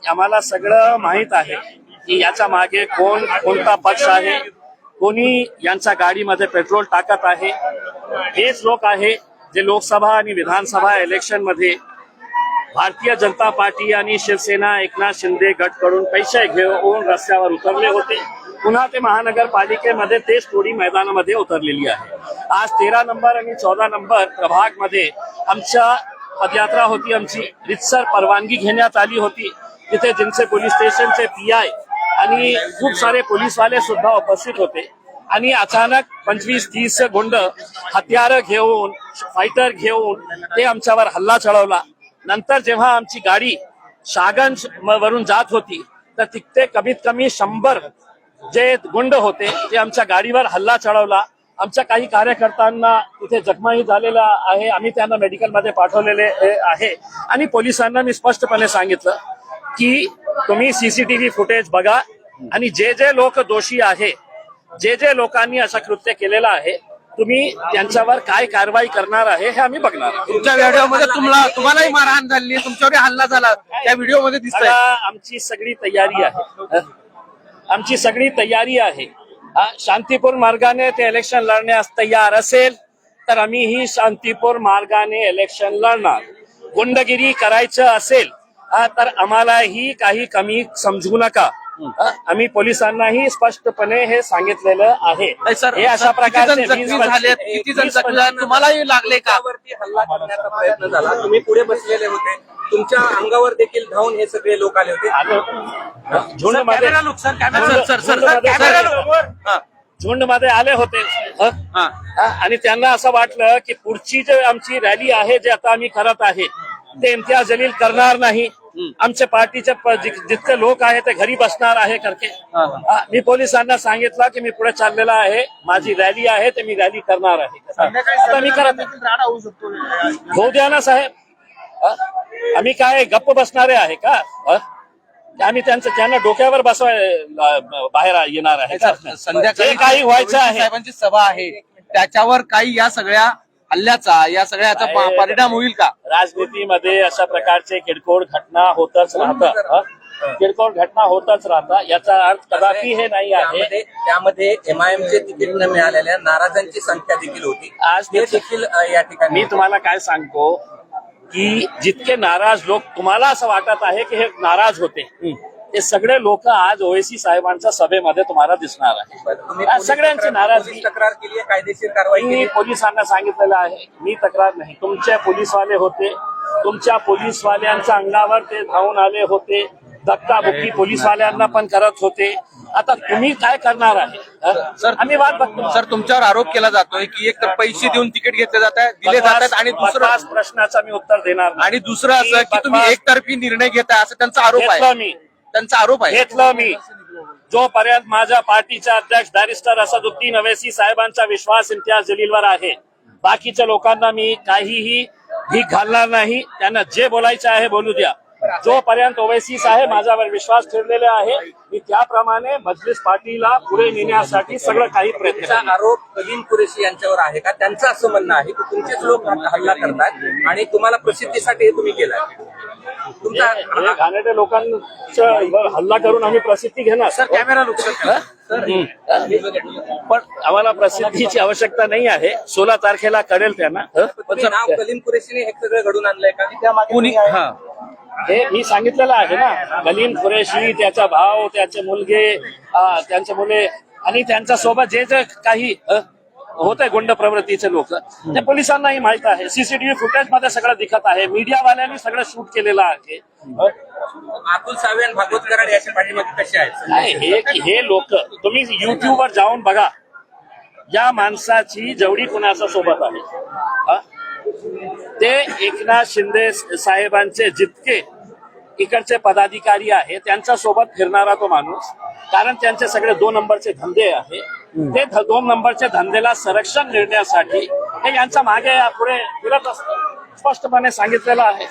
आम्हाला सगळं माहित आहे की याच्या मागे कोणता पक्ष आहे, कोणी यांच्या गाडीमध्ये पेट्रोल टाकत आहे. हेच लोक आहे जे लोकसभा आणि विधानसभा इलेक्शन मध्ये भारतीय जनता पार्टी आणि शिवसेना एकनाथ शिंदे गटकडून पैसे घेऊन रस्त्यावर उतरले होते. पुन्हा ते महानगरपालिकेमध्ये तेच टोळी मैदानामध्ये उतरलेली आहे. आज 13 नंबर आणि 14 नंबर प्रभाग मध्ये आमच्या पदयात्रा होती. आमची रितसर परवानगी घेण्यात आली होती. तिथे जिनसे पोलीस स्टेशनचे PI आणि खूप सारे पोलीसवाले सुद्धा उपस्थित होते. आणि अचानक 25-30 गुंड हत्यार घेऊन, फायटर घेऊन ते आमच्यावर हल्ला चढवला. नंतर जेव्हा आमची गाडी शाहगंज वरून जात होती तर तिथे कमीत कमी 100 जे गुंड होते ते आमच्या गाडीवर हल्ला चढवला. आमच्या काही कार्यकर्त्यांना तिथे जखमाही झालेला आहे. आम्ही त्यांना मेडिकलमध्ये पाठवलेले आहे. आणि पोलिसांना मी स्पष्टपणे सांगितलं की तुम्ही CCTV फुटेज बघा आणि जे जे लोक दोषी आहे, जे जे लोकांनी असं कृत्य केलेलं आहे, तुम्ही त्यांच्यावर काय कारवाई करणार आहे हे आम्ही बघणार. तुमच्या व्हिडिओमध्ये तुम्हालाही मारहाण झाली, तुमच्यावर हल्ला झाला, त्या व्हिडिओमध्ये दिसतंय. आमची सगळी तयारी आहे. आमची सगळी तयारी आहे. शांतीपूर मार्गाने ते इलेक्शन लढण्यास तयार असेल तर आम्हीही शांतीपूर मार्गाने इलेक्शन लढणार. गुंडगिरी करायचं असेल तर आम्हालाही काही कमी समजू नका. आम्ही पोलिसांनाही स्पष्टपणे हे सांगितलेलं आहे. हे अशा प्रकारचे किती जण तुम्हालाही लागले का? हल्ला करण्याचा प्रयत्न झाला, तुम्ही पुढे बसलेले होते, तुमच्या अंगावर देखील धावून हे सगळे लोक आले होते. झुंडमध्ये आले होते आणि त्यांना असं वाटलं की पुढची जे आमची रॅली आहे, जे आता आम्ही करत आहे ते इम्तियाज जलील करणार नाही. आमच्या पार्टीचे जितके लोक आहेत ते घरी बसणार आहे करके मी पोलिसांना सांगितलं की मी पुढे चाललेला आहे, माझी रॅली आहे ते मी रॅली करणार आहे. आता मी करत होऊ द्या ना साहेब. आम्ही काय गप्प बसणारे आहे का? आम्ही त्यांना डोक्यावर बाहेर येणार आहे. संध्याकाळी काही व्हायचं आहे. साहेबांची सभा आहे, त्याच्यावर काही या सगळ्या हल्ल्याचा, या सगळ्याचा परिणाम होईल का? राजनीतीमध्ये अशा प्रकारचे किरकोळ घटना होतच राहतात. किरकोळ घटना होतच राहतात. याचा अर्थ कदापि हे नाही आहे. त्यामध्ये MIMचे तिकीट न मिळालेल्या नाराजांची संख्या देखील होती. आज ते देखील या ठिकाणी मी तुम्हाला काय सांगतो की जितके नाराज लोक तुम्हाला असं वाटत आहे की हे नाराज होते, ते सगळे लोक आज OWC साहेबांच्या सभेमध्ये तुम्हाला दिसणार आहे. सगळ्यांची नाराजगी. तक्रार केली, कायदेशीर कारवाई मी पोलिसांना सांगितलेलं आहे. मी तक्रार नाही, तुमचे पोलीसवाले होते, तुमच्या पोलीसवाल्यांच्या अंगावर ते धावून आले होते, धक्काबुक्की पोलीसवाल्यांना पण करत होते. आता तुम्ही काय करणार आहे? सर, आम्ही वाट बघतो. सर, तुमच्यावर आरोप केला जातोय की एक तर पैसे देऊन तिकीट घेतले जात आहेत, दिले जात आहेत, आणि दुसरा प्रश्नाचा मी उत्तर देणार नाही. आणि दुसरं असं की तुम्ही एकतर्फी निर्णय घेताय असं त्यांचा आरोप आहे. त्यांचा आरोप आहे. घेतलं मी. जोपर्यंत माझ्या पार्टीचे अध्यक्ष बॅरिस्टर असदुद्दीन ओवैसी साहेबांचा विश्वास इम्तियाज जलीलवर आहे, बाकीच्या लोकांना मी काहीही भीक घालणार नाही. त्यांना जे बोलायचं आहे बोलू द्या. जोपर्यंत ओवैसी साहेब माझ्यावर विश्वास ठेवलेले आहे, मी त्याप्रमाणे मजलिस पार्टीला पुढे नेण्यासाठी सगळं काही प्रयत्न. आरोप कलीम कुरेशी यांच्यावर आहे का? त्यांचं असं म्हणणं आहे की तुमचेच लोक हल्ला करतात आणि तुम्हाला प्रसिद्धीसाठी हे तुम्ही केलाय. तुमच्या घाणेरड्या लोकांचं हल्ला करून आम्ही प्रसिद्धी घेणार. सर, कॅमेरा पण आम्हाला प्रसिद्धीची आवश्यकता नाही आहे. 16 तारखेला कळेल त्यांना. नाव कलीम कुरेशीने हे सगळं घडून आणलंय का? हे मी सांगितलेलं आहे ना. कलीम कुरेशी, त्याचा भाव, त्याचे मुलगे, त्यांचे मुले आणि त्यांच्या सोबत जे जे काही होत आहे गुंड प्रवृत्तीचे लोक, ते पोलिसांनाही माहित आहे. CCTV फुटेज मध्ये सगळं दिसत आहे. मीडियावाल्यांनी सगळं शूट केलेलं आहे. अतुल सावे आणि भागवत कराड याच्या पाठीमागे कसे आहेत? हे लोक तुम्ही युट्यूबवर जाऊन बघा. या माणसाची जेवढी कुणाच्या सोबत आहे, ते एकनाथ शिंदे साहेबांचे जितके इकडचे पदाधिकारी आहे त्यांच्या सोबत फिरणारा तो माणूस. कारण त्यांचे सगळे 2 नंबरचे धंदे आहे. ते 2 नंबरच्या धंद्याला संरक्षण देण्यासाठी हे यांच्या मागे पुढे फिरत असतं. स्पष्टपणे सांगितलेलं आहे.